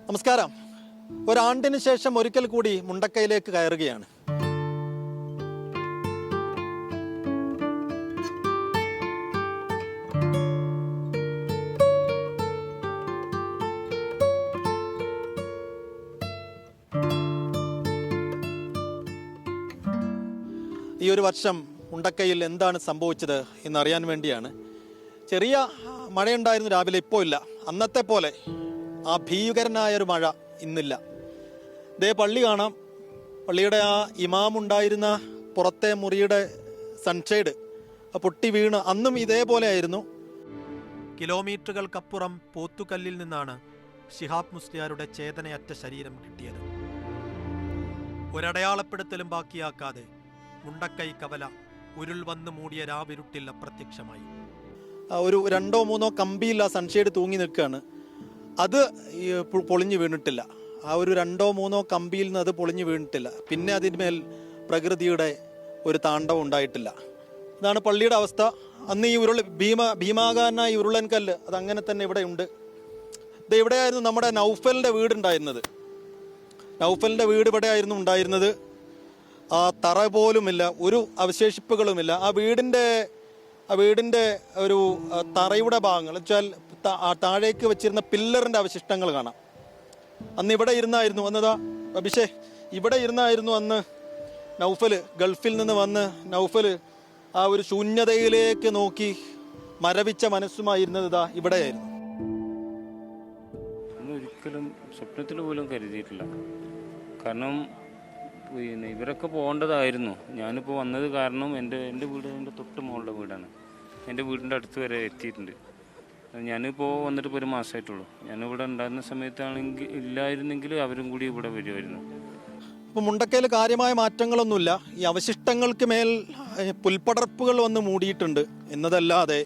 നമസ്കാരം. ഒരാണ്ടിന് ശേഷം ഒരിക്കൽ കൂടി മുണ്ടക്കയിലേക്ക് കയറുകയാണ്. ഈ ഒരു വർഷം മുണ്ടക്കയിൽ എന്താണ് സംഭവിച്ചത് എന്നറിയാൻ വേണ്ടിയാണ്. ചെറിയ മഴയുണ്ടായിരുന്നു രാവിലെ, ഇപ്പോൾ ഇല്ല. അന്നത്തെ പോലെ ആ ഭീകരനായൊരു മഴ ഇന്നില്ല. ദേ പള്ളി കാണാം. പള്ളിയുടെ ആ ഇമാമുണ്ടായിരുന്ന പുറത്തെ മുറിയുടെ സൺഷെയ്ഡ് പൊട്ടി വീണ് അന്നും ഇതേപോലെ ആയിരുന്നു. കിലോമീറ്ററുകൾക്കപ്പുറം പോത്തുകല്ലിൽ നിന്നാണ് ശിഹാബ് മുസ്ലിയാരുടെ ചേതനയറ്റ ശരീരം കിട്ടിയത്. ഒരടയാളപ്പെടുത്തലും ബാക്കിയാക്കാതെ മുണ്ടക്കൈ കവല ഉരുൾ വന്ന് മൂടിയ രാവിരുട്ടിൽ അപ്രത്യക്ഷമായി. ഒരു 2-3 കമ്പിയിൽ ആ സൺഷെയ്ഡ് തൂങ്ങി നിൽക്കുകയാണ്. അത് പൊളിഞ്ഞു വീണിട്ടില്ല. ആ ഒരു 2-3 കമ്പിയിൽ നിന്ന് അത് പൊളിഞ്ഞു വീണിട്ടില്ല. പിന്നെ അതിന്മേൽ പ്രകൃതിയുടെ ഒരു താണ്ഡവം ഉണ്ടായിട്ടില്ല. ഇതാണ് പള്ളിയുടെ അവസ്ഥ. അന്ന് ഈ ഭീമാകാരനായ ഉരുളൻ കല്ല് അതങ്ങനെ തന്നെ ഇവിടെ ഉണ്ട്. ഇത് ഇവിടെയായിരുന്നു നമ്മുടെ നൗഫലിൻ്റെ വീടുണ്ടായിരുന്നത്. നൗഫലിൻ്റെ വീട് ഇവിടെയായിരുന്നു ഉണ്ടായിരുന്നത്. ആ തറ പോലുമില്ല, ഒരു അവശേഷിപ്പുകളുമില്ല. ആ വീടിൻ്റെ ഒരു തറയുടെ ഭാഗങ്ങൾ വെച്ചാൽ താഴേക്ക് വെച്ചിരുന്ന പില്ലറിൻ്റെ അവശിഷ്ടങ്ങൾ കാണാം. അന്ന് ഇവിടെ ഇരുന്നായിരുന്നു അന്നതാ അഭിഷേക് ഇവിടെ ഇരുന്നായിരുന്നു അന്ന് നൗഫല് ഗൾഫിൽ നിന്ന് വന്ന് നൗഫല് ആ ഒരു ശൂന്യതയിലേക്ക് നോക്കി മരവിച്ച മനസ്സുമായിരുന്നത് ഇതാ ഇവിടെയായിരുന്നു. ഒരിക്കലും സ്വപ്നത്തിൽ പോലും കരുതിയിട്ടില്ല. കാരണം ഇവരൊക്കെ പോകേണ്ടതായിരുന്നു. ഞാനിപ്പോൾ വന്നത് കാരണം എൻ്റെ വീട് എൻ്റെ തൊട്ട് മുകളുടെ വീടാണ്. എൻ്റെ വീടിൻ്റെ അടുത്ത് വരെ എത്തിയിട്ടുണ്ട്. ഞാനിപ്പോൾ വന്നിട്ട് ഇപ്പോൾ 1 മാസമായിട്ടുള്ളൂ. ഞാനിവിടെ ഉണ്ടായിരുന്ന സമയത്താണെങ്കിൽ ഇല്ലായിരുന്നെങ്കിൽ അവരും കൂടി ഇവിടെ വരുമായിരുന്നു. ഇപ്പോൾ മുണ്ടക്കയിൽ കാര്യമായ മാറ്റങ്ങളൊന്നുമില്ല. ഈ അവശിഷ്ടങ്ങൾക്ക് മേൽ പുൽപ്പടർപ്പുകൾ വന്ന് മൂടിയിട്ടുണ്ട് എന്നതല്ലാതെ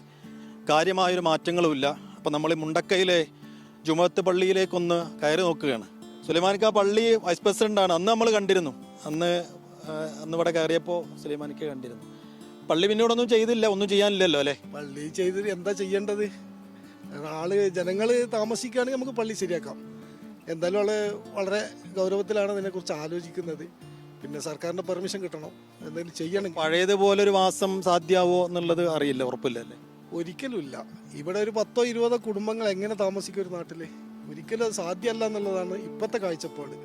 കാര്യമായൊരു മാറ്റങ്ങളുമില്ല. അപ്പോൾ നമ്മൾ ഈ മുണ്ടക്കയിലെ ജുമഅത്ത് പള്ളിയിലേക്കൊന്ന് കയറി നോക്കുകയാണ്. സുലൈമാനിക്ക പള്ളി വൈസ് പ്രസിഡൻ്റാണ്. അന്ന് നമ്മൾ കണ്ടിരുന്നു. അന്ന് ഇവിടെ കയറിയപ്പോൾ സുലൈമാനിക്ക കണ്ടിരുന്നു. പള്ളി പിന്നീട് ഒന്നും ചെയ്തില്ല, ഒന്നും ചെയ്യാനില്ലല്ലോ അല്ലേ? പള്ളി ചെയ്ത് എന്താ ചെയ്യേണ്ടത്? ജനങ്ങൾ താമസിക്കുകയാണെങ്കിൽ നമുക്ക് പള്ളി ശരിയാക്കാം. എന്തായാലും വളരെ ഗൗരവത്തിലാണ് ഇതിനെക്കുറിച്ച് ആലോചിക്കുന്നത്. പിന്നെ സർക്കാരിൻ്റെ പെർമിഷൻ കിട്ടണം, എന്തെങ്കിലും ചെയ്യണം. പഴയതുപോലൊരു വാസം സാധ്യമാവോ എന്നുള്ളത് അറിയില്ല, ഉറപ്പില്ലല്ലേ? ഒരിക്കലും ഇല്ല. ഇവിടെ ഒരു 10-20 കുടുംബങ്ങൾ എങ്ങനെ താമസിക്കും ഒരു നാട്ടിൽ? ഒരിക്കലും അത് സാധ്യമല്ല എന്നുള്ളതാണ് ഇപ്പോഴത്തെ കാഴ്ചപ്പാട്.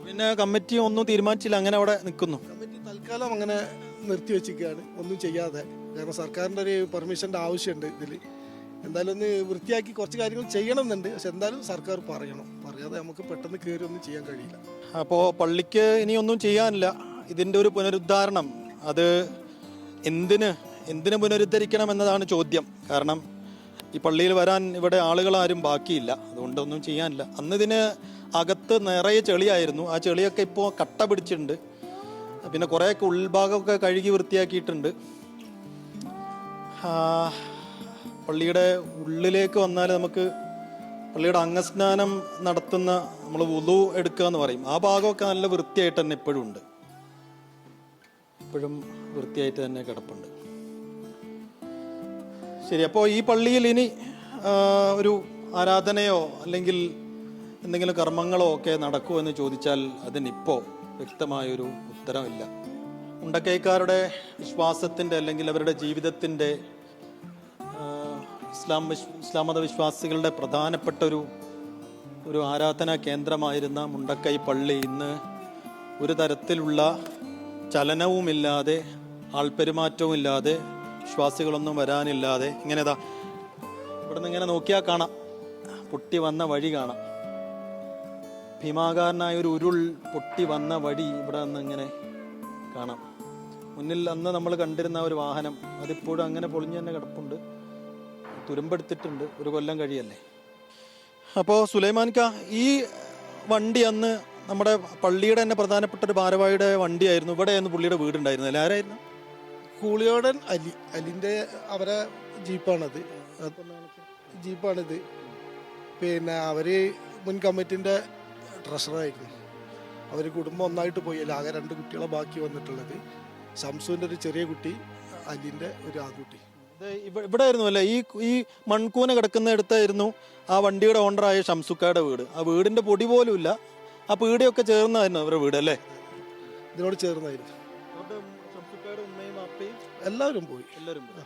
പിന്നെ കമ്മിറ്റി ഒന്നും തീരുമാനിച്ചില്ല, അങ്ങനെ അവിടെ നിൽക്കുന്നു. കമ്മിറ്റി തൽക്കാലം അങ്ങനെ നിർത്തിവെച്ചിരിക്കുകയാണ്, ഒന്നും ചെയ്യാതെ. കാരണം സർക്കാരിൻ്റെ ഒരു പെർമിഷൻ്റെ ആവശ്യമുണ്ട് ഇതിൽ. എന്തായാലും ഒന്ന് വൃത്തിയാക്കി കുറച്ച് കാര്യങ്ങൾ ചെയ്യണമെന്നുണ്ട്. പക്ഷെ എന്തായാലും സർക്കാർ പറയാതെ നമുക്ക് പെട്ടെന്ന് കയറി ഒന്നും ചെയ്യാൻ കഴിയില്ല. അപ്പോൾ പള്ളിക്ക് ഇനിയൊന്നും ചെയ്യാനില്ല. ഇതിൻ്റെ ഒരു പുനരുദ്ധാരണം അത് എന്തിന് പുനരുദ്ധരിക്കണം എന്നതാണ് ചോദ്യം. കാരണം ഈ പള്ളിയിൽ വരാൻ ഇവിടെ ആളുകളാരും ബാക്കിയില്ല, അതുകൊണ്ടൊന്നും ചെയ്യാനില്ല. അന്ന് ഇതിന് അകത്ത് നിറയെ ചെളിയായിരുന്നു. ആ ചെളിയൊക്കെ ഇപ്പോൾ കട്ട പിടിച്ചിട്ടുണ്ട്. പിന്നെ കുറേയൊക്കെ ഉൾഭാഗമൊക്കെ കഴുകി വൃത്തിയാക്കിയിട്ടുണ്ട്. പള്ളിയുടെ ഉള്ളിലേക്ക് വന്നാൽ നമുക്ക് പള്ളിയുടെ അംഗസ്നാനം നടത്തുന്ന നമ്മൾ വുളു എടുക്കുക എന്ന് പറയും. ആ ഭാഗമൊക്കെ നല്ല വൃത്തിയായിട്ട് തന്നെ ഇപ്പോഴും ഉണ്ട്. ഇപ്പോഴും വൃത്തിയായിട്ട് തന്നെ കിടപ്പുണ്ട്. ശരി, അപ്പോൾ ഈ പള്ളിയിൽ ഇനി ഒരു ആരാധനയോ അല്ലെങ്കിൽ എന്തെങ്കിലും കർമ്മങ്ങളോ ഒക്കെ നടക്കുമോ എന്ന് ചോദിച്ചാൽ അതിനിപ്പോൾ വ്യക്തമായൊരു ഉത്തരമില്ല. മുണ്ടക്കൈക്കാരുടെ വിശ്വാസത്തിൻ്റെ അല്ലെങ്കിൽ അവരുടെ ജീവിതത്തിൻ്റെ ഇസ്ലാം മത വിശ്വാസികളുടെ പ്രധാനപ്പെട്ട ഒരു ആരാധനാ കേന്ദ്രമായിരുന്ന മുണ്ടക്കൈ പള്ളി ഇന്ന് ഒരു തരത്തിലുള്ള ചലനവുമില്ലാതെ ആൾപെരുമാറ്റവും ഇല്ലാതെ വിശ്വാസികളൊന്നും വരാനില്ലാതെ ഇങ്ങനെതാ ഇവിടെ നിന്ന് ഇങ്ങനെ നോക്കിയാൽ കാണാം, പൊട്ടി വന്ന വഴി കാണാം. ഭീമാകാരനായ ഒരു ഉരുൾ പൊട്ടി വന്ന വഴി ഇവിടെ നിന്ന് ഇങ്ങനെ കാണാം. മുന്നിൽ അന്ന് നമ്മൾ കണ്ടിരുന്ന ഒരു വാഹനം അതിപ്പോഴും അങ്ങനെ പൊളിഞ്ഞു തന്നെ കിടപ്പുണ്ട്. തുരുമ്പെടുത്തിട്ടുണ്ട്, 1 കൊല്ലം കഴിയല്ലേ. അപ്പോൾ സുലൈമാൻക്ക, ഈ വണ്ടി അന്ന് നമ്മുടെ പള്ളിയുടെ തന്നെ പ്രധാനപ്പെട്ട ഒരു ഭാരവാഹിയുടെ വണ്ടിയായിരുന്നു. ഇവിടെയായിരുന്നു പുള്ളിയുടെ വീടുണ്ടായിരുന്നു. അല്ല, ആരായിരുന്നു? കൂളിയോടൻ അലിൻ്റെ അവരെ ജീപ്പാണിത്. പിന്നെ അവർ മുൻ കമ്മിറ്റിൻ്റെ ട്രഷറായിരുന്നു. അവർ കുടുംബം ഒന്നായിട്ട് പോയില്ല. ആകെ 2 കുട്ടികളെ ബാക്കി വന്നിട്ടുള്ളത്. ഷംസുവിൻ്റെ ഒരു ചെറിയ കുട്ടി, അലിൻ്റെ ഒരു ആൺകുട്ടി. ഇവിടെ ആയിരുന്നു അല്ലേ ഈ മൺകൂന കിടക്കുന്നിടത്തായിരുന്നു ആ വണ്ടിയുടെ ഓണറായ ഷംസുക്കായുടെ വീട്. ആ വീടിന്റെ പൊടി പോലും ഇല്ല. ആ പീടിയൊക്കെ ചേർന്നായിരുന്നു അവരുടെ വീട് അല്ലേ? ഇതിനോട് ചേർന്നായിരുന്നു. ഷംസുക്കായുടെ ഉമ്മയും അപ്പയും എല്ലാവരും പോയി. എല്ലാവരും പോയി.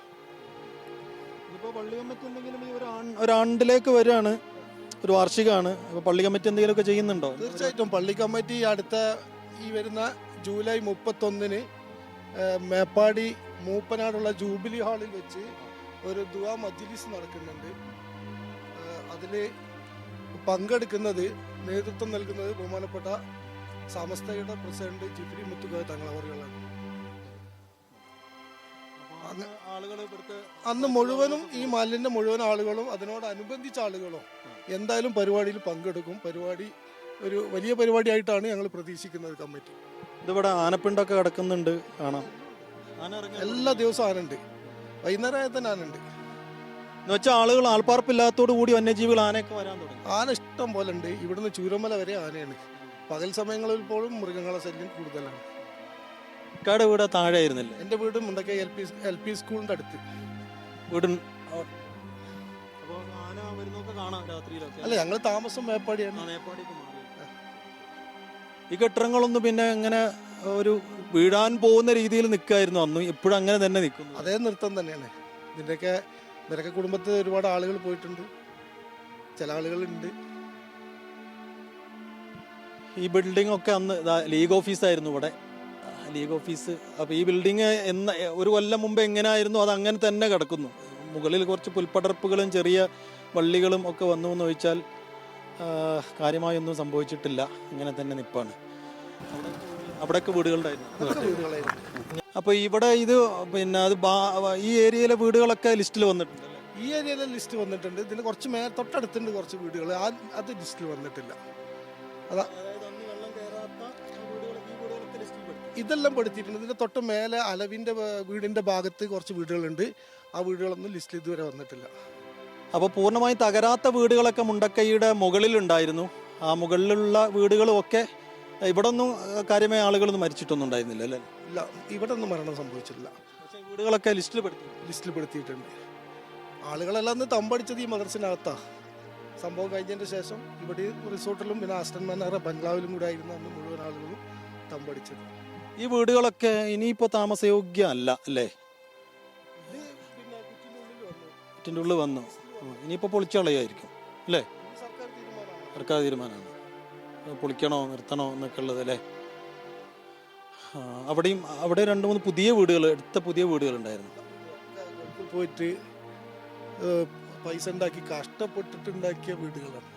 ഇനിയിപ്പോൾ പള്ളി കമ്മിറ്റി എന്തെങ്കിലും ഈ ഒരാണ്ടിലേക്ക് വരികയാണ്, ഒരു വാർഷികമാണ്. അപ്പോൾ പള്ളി കമ്മിറ്റി എന്തെങ്കിലുമൊക്കെ ചെയ്യുന്നുണ്ടോ? തീർച്ചയായിട്ടും പള്ളി കമ്മിറ്റി അടുത്ത ഈ വരുന്ന ജൂലൈ 31 മേപ്പാടി മൂപ്പനാടുള്ള ജൂബിലി ഹാളിൽ വെച്ച് ഒരു ദുആ മജ്ലിസ് നടക്കുന്നുണ്ട്. അതിൽ പങ്കെടുക്കുന്നത്, നേതൃത്വം നൽകുന്നത് ബഹുമാനപ്പെട്ട സമസ്തയുടെ പ്രസിഡന്റ് ജിഫ്രി മുത്തുകോയ തങ്ങളവറുകളാണ്. അന്ന് മുഴുവനും ഈ മാലിന്യ മുഴുവൻ ആളുകളും അതിനോടനുബന്ധിച്ച ആളുകളും എന്തായാലും പരിപാടിയിൽ പങ്കെടുക്കും. പരിപാടി ഒരു വലിയ പരിപാടിയായിട്ടാണ് ഞങ്ങൾ പ്രതീക്ഷിക്കുന്നത്. കമ്മിറ്റി ഇതിവിടെ ആനപ്പിണ്ടൊക്കെ കിടക്കുന്നുണ്ട്, കാണാം. എല്ലാ ദിവസവും ആനുണ്ട്. വൈകുന്നേരം തന്നെ ആനുണ്ട്. എന്ന് വെച്ചാൽ ആളുകൾ ആൾപ്പാർപ്പില്ലാത്തോടു കൂടി വന്യജീവികൾ ആനയൊക്കെ വരാൻ തുടങ്ങി. ആന ഇഷ്ടം പോലെ ഉണ്ട്. ഇവിടുന്ന് ചൂരമല വരെ ആനയാണ്. പകൽ സമയങ്ങളിൽ പോലും മൃഗങ്ങളെ ശല്യം കൂടുതലാണ്. ഇക്കാടെ വീട് താഴെ ആയിരുന്നില്ല? എൻ്റെ വീട് മുണ്ടക്കൈ എൽ പി സ്കൂളിൻ്റെ അടുത്ത് വീട്. അല്ല, ഞങ്ങൾ താമസം മേപ്പാടിയാണ്. ഈ കെട്ടിടങ്ങളൊന്നും പിന്നെ ഇങ്ങനെ ഒരു വീഴാൻ പോകുന്ന രീതിയിൽ നിൽക്കായിരുന്നു അന്ന്. ഇപ്പോഴും അങ്ങനെ തന്നെ നിൽക്കുന്നു. അതേ നൃത്തം തന്നെയാണ്. ഇവരൊക്കെ കുടുംബത്തിൽ ഒരുപാട് ആളുകൾ പോയിട്ടുണ്ട്, ചില ആളുകളുണ്ട്. ഈ ബിൽഡിംഗ് ഒക്കെ അന്ന് ലീഗ് ഓഫീസായിരുന്നു ഇവിടെ, ലീഗ് ഓഫീസ്. അപ്പോൾ ഈ ബിൽഡിങ് ഒരു കൊല്ലം മുമ്പ് എങ്ങനെയായിരുന്നു അത് അങ്ങനെ തന്നെ കിടക്കുന്നു. മുകളിൽ കുറച്ച് പുൽപ്പടർപ്പുകളും ചെറിയ വള്ളികളും ഒക്കെ വന്നു എന്ന് ചോദിച്ചാൽ കാര്യമായൊന്നും സംഭവിച്ചിട്ടില്ല, ഇങ്ങനെ തന്നെ നിൽപ്പാണ്. അവിടെയൊക്കെ വീടുകളുണ്ടായിരുന്നു. അപ്പോൾ ഇവിടെ ഇത് പിന്നെ അത് ഈ ഏരിയയിലെ വീടുകളൊക്കെ ലിസ്റ്റിൽ വന്നിട്ടുണ്ട്. ഈ ഏരിയയിലെ ലിസ്റ്റ് വന്നിട്ടുണ്ട്. ഇതിന് കുറച്ച് തൊട്ടടുത്തുണ്ട് കുറച്ച് വീടുകൾ, അത് ലിസ്റ്റിൽ വന്നിട്ടില്ല. അതാ ഇതെല്ലാം പെടുത്തിയിട്ടുണ്ട്. ഇതിന്റെ തൊട്ട് മേലെ അലവിന്റെ വീടിന്റെ ഭാഗത്ത് കുറച്ച് വീടുകളുണ്ട്. ആ വീടുകളൊന്നും ലിസ്റ്റിൽ ഇതുവരെ വന്നിട്ടില്ല. അപ്പോൾ പൂർണ്ണമായും തകരാത്ത വീടുകളൊക്കെ മുണ്ടക്കൈയുടെ മുകളിലുണ്ടായിരുന്നു. ആ മുകളിലുള്ള വീടുകളും ഒക്കെ ഇവിടെ ഒന്നും കാര്യമായ ആളുകളൊന്നും മരിച്ചിട്ടൊന്നും ഉണ്ടായിരുന്നില്ല അല്ലേ? ഇല്ല, ഇവിടെ ഒന്നും മരണം സംഭവിച്ചിട്ടില്ല. പക്ഷേ വീടുകളൊക്കെ ലിസ്റ്റിൽ പെടുത്തിയിട്ടുണ്ട്. ആളുകളെല്ലാം തമ്പടിച്ചത് ഈ മദർസിനകത്താ. സംഭവം കഴിഞ്ഞതിന് ശേഷം ഇവിടെ റിസോർട്ടിലും പിന്നെ ആസ്റ്റൻ മാനർ ബംഗ്ലാവിലും കൂടെ ആയിരുന്നു അന്ന് മുഴുവൻ ആളുകളും തമ്പടിച്ചത്. ഈ വീടുകളൊക്കെ ഇനിയിപ്പോൾ താമസയോഗ്യമല്ല അല്ലേ? വീട്ടിൻ്റെ ഉള്ളിൽ വന്നു. ഇനിയിപ്പോൾ പൊളിച്ചു കളയുമായിരിക്കും അല്ലേ? സർക്കാർ തീരുമാനമാണ്. പൊളിക്കണോ നിർത്തണോ എന്നൊക്കെ ഉള്ളത് അല്ലേ? അവിടെ 2-3 പുതിയ വീടുകൾ, എടുത്ത പുതിയ വീടുകളുണ്ടായിരുന്നു. പോയിട്ട് പൈസ ഉണ്ടാക്കി കഷ്ടപ്പെട്ടിട്ടുണ്ടാക്കിയ വീടുകളാണ്.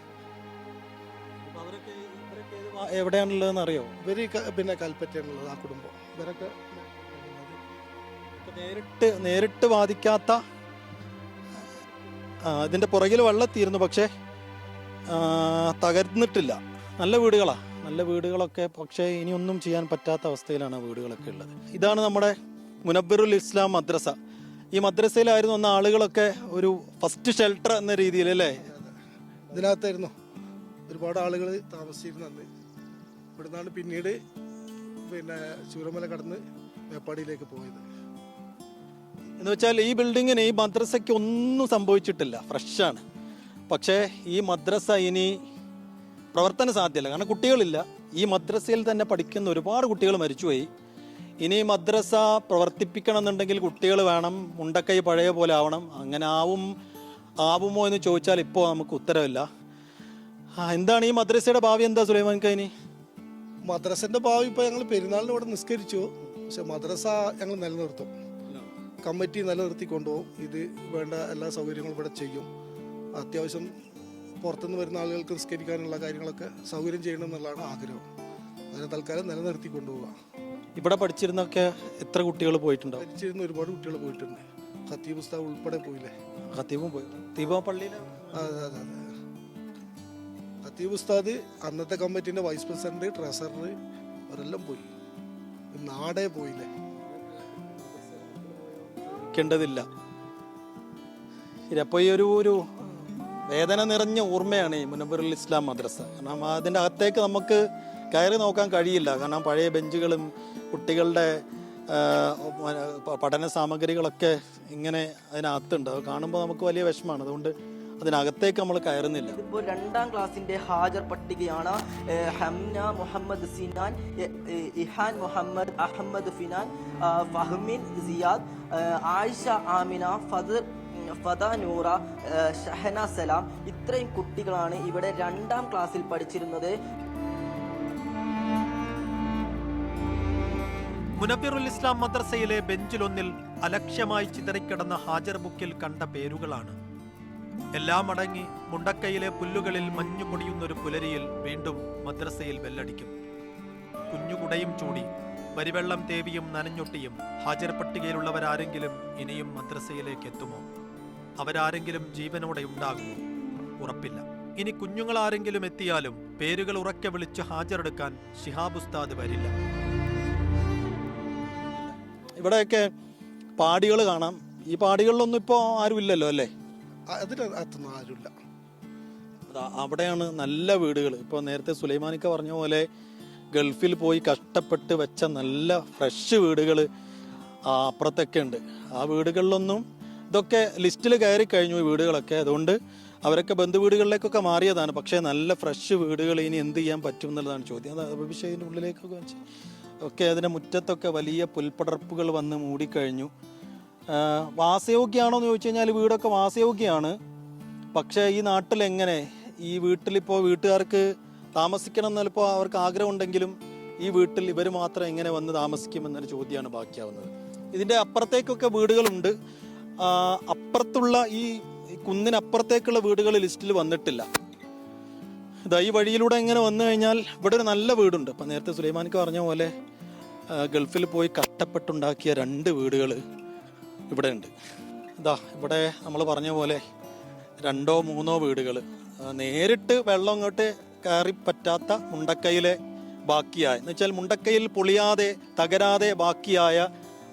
എവിടെയാണുള്ളതെന്ന് അറിയോ? ഇവര് പിന്നെ കൽപ്പറ്റയാണുള്ളത്. ആ കുടുംബം ഇവരൊക്കെ നേരിട്ട് ബാധിക്കാത്ത, ഇതിൻ്റെ പുറകിൽ വെള്ളത്തിയിരുന്നു, പക്ഷേ തകർന്നിട്ടില്ല. നല്ല വീടുകളൊക്കെ, പക്ഷേ ഇനിയൊന്നും ചെയ്യാൻ പറ്റാത്ത അവസ്ഥയിലാണ് വീടുകളൊക്കെ ഉള്ളത്. ഇതാണ് നമ്മുടെ മുനബ്ബിറുൽ ഇസ്ലാം മദ്രസ. ഈ മദ്രസയിലായിരുന്നു അന്ന് ആളുകളൊക്കെ ഒരു ഫസ്റ്റ് ഷെൽട്ടർ എന്ന രീതിയിൽ അല്ലേ? ഇതിനകത്തായിരുന്നു ഒരുപാട് ആളുകൾ താമസിച്ചിരുന്നു അന്ന്. ഇവിടുന്നാണ് പിന്നീട് പിന്നെ ചൂരമല കടന്ന് മേപ്പാടിയിലേക്ക് പോയത്. എന്ന് വെച്ചാൽ ഈ ബിൽഡിങ്ങിന്, ഈ മദ്രസയ്ക്ക് ഒന്നും സംഭവിച്ചിട്ടില്ല, ഫ്രഷാണ്. പക്ഷേ ഈ മദ്രസ ഇനി പ്രവർത്തന സാധ്യമല്ല, കാരണം കുട്ടികളില്ല. ഈ മദ്രസയിൽ തന്നെ പഠിക്കുന്ന ഒരുപാട് കുട്ടികൾ മരിച്ചുപോയി. ഇനി മദ്രസ പ്രവർത്തിപ്പിക്കണം എന്നുണ്ടെങ്കിൽ കുട്ടികൾ വേണം, മുണ്ടക്കൈ പഴയ പോലെ ആവണം. അങ്ങനെ ആവുമോ എന്ന് ചോദിച്ചാൽ ഇപ്പോൾ നമുക്ക് ഉത്തരവില്ല. എന്താണ് ഈ മദ്രസയുടെ ഭാവി എന്താ സുലൈമാൻ കൈനി? മദ്രസന്റെ ഭാവി ഇപ്പോൾ ഞങ്ങൾ പെരുന്നാളിന് ഇവിടെ നിസ്കരിച്ചു. പക്ഷെ മദ്രസ ഞങ്ങൾ നിലനിർത്തും, കമ്മിറ്റി നിലനിർത്തി കൊണ്ടുപോകും. ഇത് വേണ്ട എല്ലാ സൗകര്യങ്ങളും ഇവിടെ ചെയ്യും. അത്യാവശ്യം പുറത്തുനിന്ന് വരുന്ന ആളുകൾക്ക് നിസ്കരിക്കാനുള്ള കാര്യങ്ങളൊക്കെ സൗകര്യം ചെയ്യണം എന്നുള്ളതാണ് ആഗ്രഹം. അതിനെ തൽക്കാലം നിലനിർത്തി കൊണ്ടുപോവുക. ഇവിടെ പഠിച്ചിരുന്നൊക്കെ എത്ര കുട്ടികൾ പോയിട്ടുണ്ടോ? പഠിച്ചിരുന്ന ഒരുപാട് കുട്ടികൾ പോയിട്ടുണ്ട്. ഖത്തീബ് ഉസ്താദ് ഉൾപ്പെടെ പോയില്ലേ? ഖത്തീബും പോയി. ഖത്തീബ് പള്ളിയിൽ അതെ. ഖത്തീബ് ഉസ്താദ്, അന്നത്തെ കമ്മിറ്റിന്റെ വൈസ് പ്രസിഡന്റ്, ട്രഷറർ, അവരെല്ലാം പോയി. നാടേ പോയില്ലേ? ില്ല. അപ്പോൾ ഈ ഒരു വേദന നിറഞ്ഞ ഓർമ്മയാണ് ഈ മുനബ്ബിറുൽ ഇസ്ലാം മദ്രസ. കാരണം അതിൻ്റെ അകത്തേക്ക് നമുക്ക് കയറി നോക്കാൻ കഴിയില്ല. കാരണം പഴയ ബെഞ്ചുകളും കുട്ടികളുടെ പഠന സാമഗ്രികളൊക്കെ ഇങ്ങനെ അതിനകത്തുണ്ട്. അത് കാണുമ്പോൾ നമുക്ക് വലിയ വിഷമമാണ്. അതുകൊണ്ട് അതിനകത്തേക്ക് നമ്മൾ കയറുന്നില്ല. ഇപ്പോൾ 2ാം ക്ലാസ്സിന്റെ ഹാജർ പട്ടികയാണ്. ഹംന മുഹമ്മദ് സിനാൻ, ഇഹാൻ മുഹമ്മദ് അഹമ്മദ് ഫിനാൻ, ഫഹ്മിൻ സിയാദ്, ആയിഷ ആമിന, ഫദ നൂറ, ഷഹന സലാം, ഇത്രയും കുട്ടികളാണ് ഇവിടെ 2ാം ക്ലാസ്സിൽ പഠിച്ചിരുന്നത്. മുനവ്വിറുൽ ഇസ്ലാം മദ്രസയിലെ ബെഞ്ചിലൊന്നിൽ അലക്ഷ്യമായി ചിതറിക്കിടന്ന ഹാജർ ബുക്കിൽ കണ്ട പേരുകളാണ്. എല്ലാം അടങ്ങി മുണ്ടക്കയിലെ പുല്ലുകളിൽ മഞ്ഞു പൊടിയുന്നൊരു പുലരിയിൽ വീണ്ടും മദ്രസയിൽ ബെല്ലടിക്കും. കുഞ്ഞുകുടയും ചൂടി വരിവെള്ളം തേവിയും നനഞ്ഞൊട്ടിയും ഹാജർ പട്ടികയിലുള്ളവരാരെങ്കിലും ഇനിയും മദ്രസയിലേക്ക് എത്തുമോ? അവരാരെങ്കിലും ജീവനോടെ ഉണ്ടാകുമോ? ഉറപ്പില്ല. ഇനി കുഞ്ഞുങ്ങളാരെങ്കിലും എത്തിയാലും പേരുകൾ ഉറക്കെ വിളിച്ച് ഹാജരെടുക്കാൻ ശിഹാബ് ഉസ്താദ് വരില്ല. ഇവിടെയൊക്കെ പാടികൾ കാണാം. ഈ പാടികളിലൊന്നും ഇപ്പോൾ ആരും ഇല്ലല്ലോ അല്ലേ? അതിനകത്തൊന്നും ആരുമില്ല. അവിടെയാണ് നല്ല വീടുകൾ. ഇപ്പോൾ നേരത്തെ സുലൈമാനിക്ക പറഞ്ഞ പോലെ ഗൾഫിൽ പോയി കഷ്ടപ്പെട്ട് വെച്ച നല്ല ഫ്രഷ് വീടുകൾ അപ്പുറത്തൊക്കെ ഉണ്ട്. ആ വീടുകളിലൊന്നും ഇതൊക്കെ ലിസ്റ്റിൽ കയറി കഴിഞ്ഞു ഈ വീടുകളൊക്കെ. അതുകൊണ്ട് അവരൊക്കെ ബന്ധുവീടുകളിലേക്കൊക്കെ മാറിയതാണ്. പക്ഷേ നല്ല ഫ്രഷ് വീടുകൾ ഇനി എന്ത് ചെയ്യാൻ പറ്റും എന്നുള്ളതാണ് ചോദ്യം. അത് അഭിഷേകിൻ്റെ ഉള്ളിലേക്കൊക്കെ വെച്ച് ഒക്കെ അതിൻ്റെ മുറ്റത്തൊക്കെ വലിയ പുൽപ്പടർപ്പുകൾ വന്ന് മൂടിക്കഴിഞ്ഞു. വാസയോഗ്യമാണോ എന്ന് ചോദിച്ചു കഴിഞ്ഞാൽ വീടൊക്കെ വാസയോഗ്യമാണ്. പക്ഷേ ഈ നാട്ടിൽ എങ്ങനെ ഈ വീട്ടിലിപ്പോൾ വീട്ടുകാർക്ക് താമസിക്കണം എന്നപ്പോൾ അവർക്ക് ആഗ്രഹമുണ്ടെങ്കിലും ഈ വീട്ടിൽ ഇവർ മാത്രം എങ്ങനെ വന്ന് താമസിക്കുമെന്നൊരു ചോദ്യമാണ് ബാക്കിയാവുന്നത്. ഇതിൻ്റെ അപ്പുറത്തേക്കൊക്കെ വീടുകളുണ്ട്. അപ്പുറത്തുള്ള ഈ കുന്നിനപ്പുറത്തേക്കുള്ള വീടുകൾ ലിസ്റ്റിൽ വന്നിട്ടില്ല. ഇതാ ഈ വഴിയിലൂടെ ഇങ്ങനെ വന്നു കഴിഞ്ഞാൽ ഇവിടെ ഒരു നല്ല വീടുണ്ട്. ഇപ്പം നേരത്തെ സുലൈമാനിക്ക് പറഞ്ഞ പോലെ ഗൾഫിൽ പോയി കഷ്ടപ്പെട്ടുണ്ടാക്കിയ 2 വീടുകൾ ഇവിടെ ഉണ്ട്. ഇതാ ഇവിടെ നമ്മൾ പറഞ്ഞ പോലെ 2ഓ 3ഓ വീടുകൾ നേരിട്ട് വെള്ളം ഇങ്ങോട്ട് കയറി പറ്റാത്ത മുണ്ടക്കയിലെ ബാക്കിയായ എന്ന് വെച്ചാൽ മുണ്ടക്കയിൽ പൊളിയാതെ തകരാതെ ബാക്കിയായ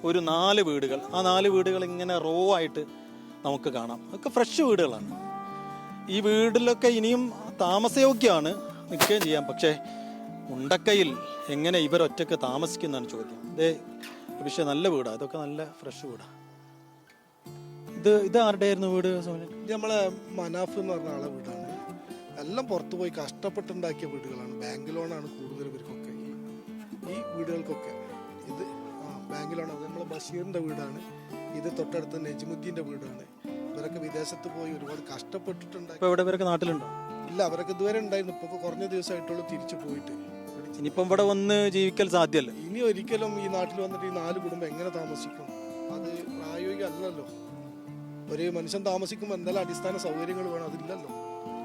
ഒരു 4 വീടുകൾ. ആ 4 വീടുകൾ ഇങ്ങനെ റോ ആയിട്ട് നമുക്ക് കാണാം. അതൊക്കെ ഫ്രഷ് വീടുകളാണ്. ഈ വീട്ടിലൊക്കെ ഇനിയും താമസയോഗ്യമാണ്, നിൽക്കുകയും ചെയ്യാം. പക്ഷേ മുണ്ടക്കയിൽ എങ്ങനെ ഇവരൊറ്റക്ക് താമസിക്കുന്നതാണ് ചോദ്യം. പക്ഷേ നല്ല വീടാണ്. ഇതൊക്കെ നല്ല ഫ്രഷ് വീടാണ്. ഇത് ആരുടെയായിരുന്നു വീട്? ഇത് നമ്മളെ മനാഫ് എന്ന് പറഞ്ഞ ആളെ വീടാണ്. എല്ലാം പുറത്തു പോയി കഷ്ടപ്പെട്ടുണ്ടാക്കിയ വീടുകളാണ്. ബാങ്ക് ലോണാണ് കൂടുതൽ ഇവർക്കൊക്കെ ഈ വീടുകൾക്കൊക്കെ. ഇത് ബാങ്ക് ലോണാണ്. നമ്മളെ ബഷീറിൻ്റെ വീടാണ്. ഇത് തൊട്ടടുത്ത് നജ്മുദ്ദീൻ്റെ വീടാണ്. ഇവരൊക്കെ വിദേശത്ത് പോയി ഒരുപാട് കഷ്ടപ്പെട്ടിട്ടുണ്ടാക്കി. ഇപ്പോൾ ഇവിടെ ഇവരൊക്കെ നാട്ടിലുണ്ടോ? ഇല്ല, അവരൊക്കെ ഇതുവരെ ഉണ്ടായിരുന്നു. ഇപ്പോൾ കുറഞ്ഞ ദിവസമായിട്ടുള്ളൂ തിരിച്ചു പോയിട്ട്. ഇനിയിപ്പം ഇവിടെ വന്ന് ജീവിക്കൽ സാധ്യമല്ല. ഇനി ഒരിക്കലും ഈ നാട്ടിൽ വന്നിട്ട് ഈ 4 കുടുംബം എങ്ങനെ താമസിക്കും? അത് പ്രായോഗികമല്ലല്ലോ. ഒരു മനുഷ്യൻ താമസിക്കുമ്പോൾ എന്തെല്ലാം അടിസ്ഥാന സൗകര്യങ്ങൾ വേണം, അതില്ലല്ലോ.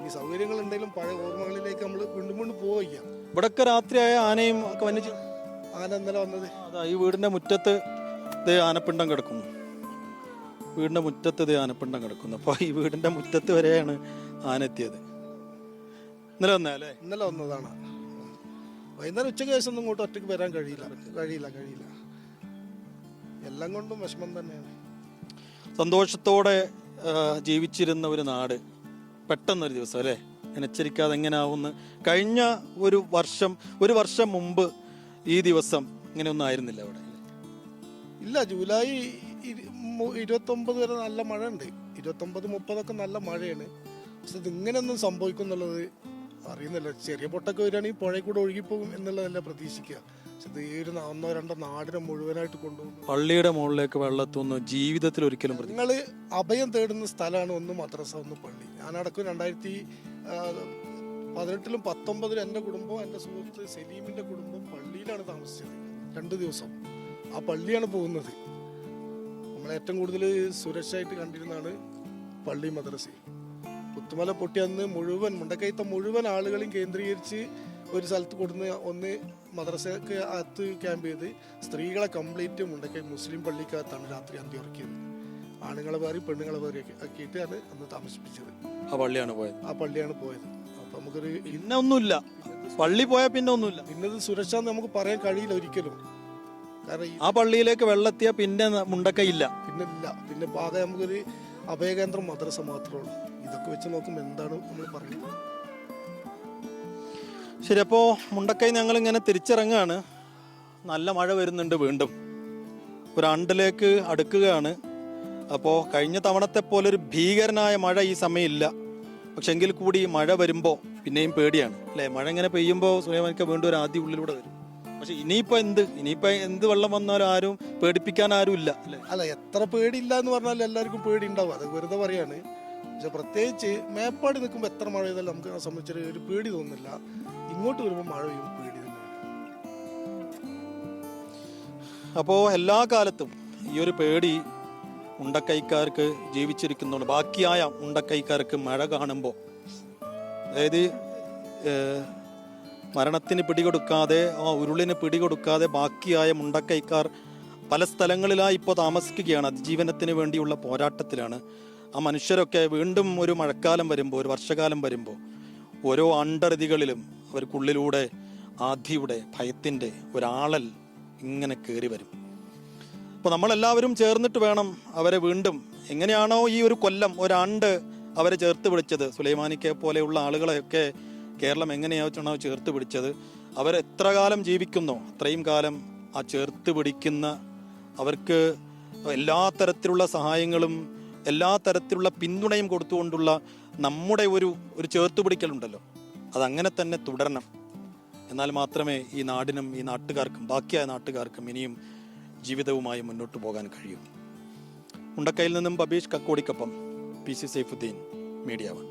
ഈ സൗകര്യങ്ങൾ ഉണ്ടെങ്കിലും പഴയ ഓർമ്മകളിലേക്ക് നമ്മൾ വീണ്ടും വീണ്ടും പോവുക. ഇവിടൊക്കെ രാത്രിയായ ആനയും ഒക്കെ വന്നിച്ച് ആന ഇന്നലെ വന്നത് അതാ ഈ വീടിന്റെ മുറ്റത്ത് ഇത് ആനപ്പിണ്ടം കിടക്കുന്നു. വീടിന്റെ മുറ്റത്ത് ഇത് ആനപ്പിണ്ടം കിടക്കുന്നു. അപ്പോൾ ഈ വീടിന്റെ മുറ്റത്ത് വരെയാണ് ആന എത്തിയത്. ഇന്നലെ വന്നല്ലേ? ഇന്നലെ വന്നതാണ്. വൈകുന്നേരം ഉച്ചയ്ക്ക് ശേഷം ഒന്നും ഇങ്ങോട്ട് ഒറ്റയ്ക്ക് വരാൻ കഴിയില്ല. എല്ലാം കൊണ്ടും വിഷമം തന്നെയാണ്. സന്തോഷത്തോടെ ജീവിച്ചിരുന്ന ഒരു നാട് പെട്ടെന്നൊരു ദിവസം അല്ലേ നനച്ചിരിക്കാതെ എങ്ങനെയാവുമെന്ന്. കഴിഞ്ഞ ഒരു വർഷം മുമ്പ് ഈ ദിവസം ഇങ്ങനെയൊന്നും ആയിരുന്നില്ല അവിടെ. ഇല്ല, ജൂലൈ 29 വരെ നല്ല മഴ ഉണ്ട്. 29, 30 നല്ല മഴയാണ്. പക്ഷെ ഇതിങ്ങനെയൊന്നും സംഭവിക്കും എന്നുള്ളത് അറിയുന്നില്ല. ചെറിയ പൊട്ടൊക്കെ വരികയാണെങ്കിൽ പുഴയിൽ കൂടെ ഒഴുകിപ്പോകും എന്നുള്ളതല്ല പ്രതീക്ഷിക്കുക. പക്ഷെ ഇത് ഈ ഒരു 1-2 നാടിനെ മുഴുവനായിട്ട് കൊണ്ടുപോകും. പള്ളിയുടെ മുകളിലേക്ക് വെള്ളത്തൊന്നും ജീവിതത്തിൽ ഒരിക്കലും നിങ്ങൾ അഭയം തേടുന്ന സ്ഥലമാണ് ഒന്ന് മദ്രസ, ഒന്ന് പള്ളി. ഞാനടക്കം 2018-ലും 19-ലും എൻ്റെ കുടുംബം, എൻ്റെ സുഹൃത്ത് സലീമിൻ്റെ കുടുംബം പള്ളിയിലാണ് താമസിച്ചത്. 2 ദിവസം ആ പള്ളിയാണ് പോകുന്നത്. നമ്മളേറ്റവും കൂടുതൽ സുരക്ഷയായിട്ട് കണ്ടിരുന്നതാണ് പള്ളി മദ്രസ. പുത്തുമല പൊട്ടിയന്ന് മുഴുവൻ മുണ്ടക്കയത്തെ മുഴുവൻ ആളുകളെയും കേന്ദ്രീകരിച്ച് ഒരു സ്ഥലത്ത് കൊടുന്ന് ഒന്ന് മദ്രസക്ക് അകത്ത് ക്യാമ്പ് ചെയ്ത് സ്ത്രീകളെ കംപ്ലീറ്റ് മുണ്ടക്കൈ മുസ്ലിം പള്ളിക്കകത്താണ് രാത്രി അന്തി ഉറക്കിയത്. ആണുങ്ങളെ വേറെ പെണ്ണുങ്ങളെ വേറെ ആക്കിയിട്ടാണ് അന്ന് താമസിപ്പിച്ചത്. ആ പള്ളിയാണ് പോയത്. അപ്പൊ നമുക്കൊരു പിന്നെ ഒന്നുമില്ല. പള്ളി പോയാൽ പിന്നെ ഒന്നുമില്ല. പിന്നെ സുരക്ഷ നമുക്ക് പറയാൻ കഴിയില്ല ഒരിക്കലും. കാരണം ആ പള്ളിയിലേക്ക് വെള്ളെത്തിയ പിന്നെ മുണ്ടക്കൈയില്ല. പിന്നെ പാക നമുക്കൊരു അഭയകേന്ദ്രം മദ്രസ മാത്രമേ ഉള്ളൂ. ഇതൊക്കെ വെച്ച് നോക്കുമ്പോൾ എന്താണ് നമ്മൾ പറയുന്നത്? ശരി, അപ്പോൾ മുണ്ടക്കൈ ഞങ്ങളിങ്ങനെ തിരിച്ചിറങ്ങുകയാണ്. നല്ല മഴ വരുന്നുണ്ട് വീണ്ടും. ഒരു ആണ്ടിലേക്ക് അടുക്കുകയാണ്. അപ്പോൾ കഴിഞ്ഞ തവണത്തെ പോലെ ഒരു ഭീകരനായ മഴ ഈ സമയമില്ല. പക്ഷെ എങ്കിൽ കൂടി മഴ വരുമ്പോൾ പിന്നെയും പേടിയാണ് അല്ലേ? മഴ ഇങ്ങനെ പെയ്യുമ്പോൾ സുലൈമാനിക്ക വീണ്ടും ഒരു ആദ്യ ഉള്ളിലൂടെ വരും. പക്ഷെ ഇനിയിപ്പോൾ എന്ത് വെള്ളം വന്നാലും ആരും പേടിപ്പിക്കാൻ ആരും ഇല്ല അല്ലേ? അല്ല, എത്ര പേടിയില്ല എന്ന് പറഞ്ഞാൽ എല്ലാവർക്കും പേടി ഉണ്ടാവും, അത് വെറുതെ പറയാണ്. പക്ഷെ പ്രത്യേകിച്ച് മേപ്പാടി നിൽക്കുമ്പോൾ എത്ര മഴ ചെയ്താലും നമുക്ക് ആ സംബന്ധിച്ചൊരു ഒരു പേടി തോന്നുന്നില്ല. ഇങ്ങോട്ട് വരുമ്പോൾ മഴ പെയ്യുമ്പോൾ പേടി തന്നെയാണ്. അപ്പോൾ എല്ലാ കാലത്തും ഈ ഒരു പേടി മുണ്ടക്കൈക്കാർക്ക് ജീവിച്ചിരിക്കുന്നുണ്ട്. ബാക്കിയായ മുണ്ടക്കൈക്കാർക്ക് മഴ കാണുമ്പോൾ, അതായത് മരണത്തിന് പിടികൊടുക്കാതെ, ഉരുളിന് പിടികൊടുക്കാതെ ബാക്കിയായ മുണ്ടക്കൈക്കാർ പല സ്ഥലങ്ങളിലായി ഇപ്പോൾ താമസിക്കുകയാണ്. അതിജീവനത്തിന് വേണ്ടിയുള്ള പോരാട്ടത്തിലാണ്. ആ മനുഷ്യരൊക്കെ വീണ്ടും ഒരു മഴക്കാലം വരുമ്പോൾ, ഒരു വർഷകാലം വരുമ്പോൾ ഓരോ അണ്ടറുതികളിലും അവർക്കുള്ളിലൂടെ ആധിയുടെ ഭയത്തിൻ്റെ ഒരാളൽ ഇങ്ങനെ കയറി വരും. അപ്പോൾ നമ്മളെല്ലാവരും ചേർന്നിട്ട് വേണം അവരെ വീണ്ടും, എങ്ങനെയാണോ ഈ ഒരു കൊല്ലം ഒരാണ്ട് അവരെ ചേർത്ത് പിടിച്ചത്, സുലൈമാനിക്കെ പോലെയുള്ള ആളുകളെയൊക്കെ കേരളം എങ്ങനെയാണോ ചേർത്ത് പിടിച്ചത്, അവരെത്ര കാലം ജീവിക്കുന്നോ അത്രയും കാലം ആ ചേർത്ത് പിടിക്കുന്ന, അവർക്ക് എല്ലാ തരത്തിലുള്ള സഹായങ്ങളും എല്ലാ തരത്തിലുള്ള പിന്തുണയും കൊടുത്തുകൊണ്ടുള്ള നമ്മുടെ ഒരു ചേർത്ത് പിടിക്കലുണ്ടല്ലോ, അതങ്ങനെ തന്നെ തുടരണം. എന്നാൽ മാത്രമേ ഈ നാടിനും ഈ നാട്ടുകാർക്കും ബാക്കിയായ നാട്ടുകാർക്കും ഇനിയും ജീവിതവുമായി മുന്നോട്ട് പോകാൻ കഴിയും. മുണ്ടക്കയിൽ നിന്നും ബബീഷ് കക്കോടിക്കൊപ്പം PC സൈഫുദ്ദീൻ, മീഡിയ 1.